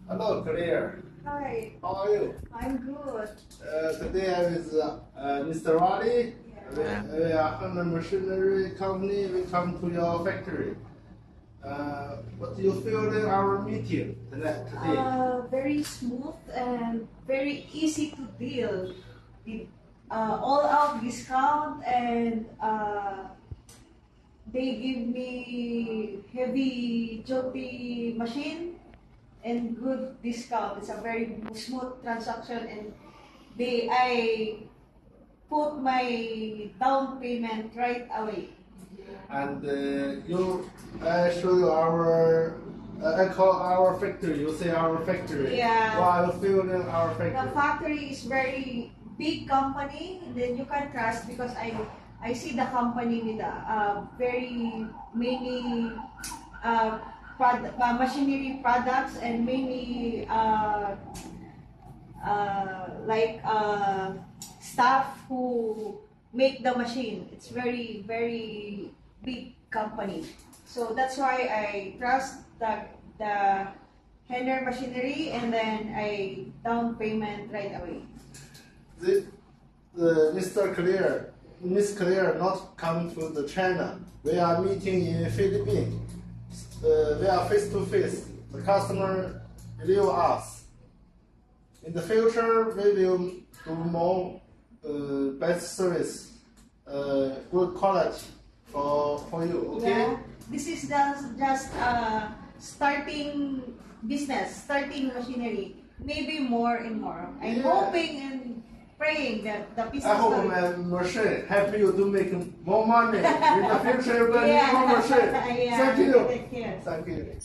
Hello, Claire. Hi, How are you? I'm good. Today I'm with Mr. Wally. Yeah. We are Honda Machinery Company. We come to your factory. What do you feel in our meeting today? Very smooth and very easy to deal with all out discount and they give me heavy duty machine and good discount. It's a very smooth transaction and I put my down payment right away. And show you our. I call our factory. You say our factory. Yeah. What you feel in our The factory? factory is very big company, and then you can trust because I see the company with very many machinery products and many staff who make the machine. It's very big company, so that's why I trust the Henner Machinery, and then I down payment right away. Mr. Clear, Miss Clear not coming to the China. We are meeting in Philippines. We are face to face. The customer believe us. In the future, we will do more best service, good quality for you. Okay. Yeah, this is just starting business, starting machinery. Maybe more and more. I'm hoping and praying that the business. I hope my machine help you to make more money in the future. When you more machine. Yeah. Thank you. Take care. Thank you.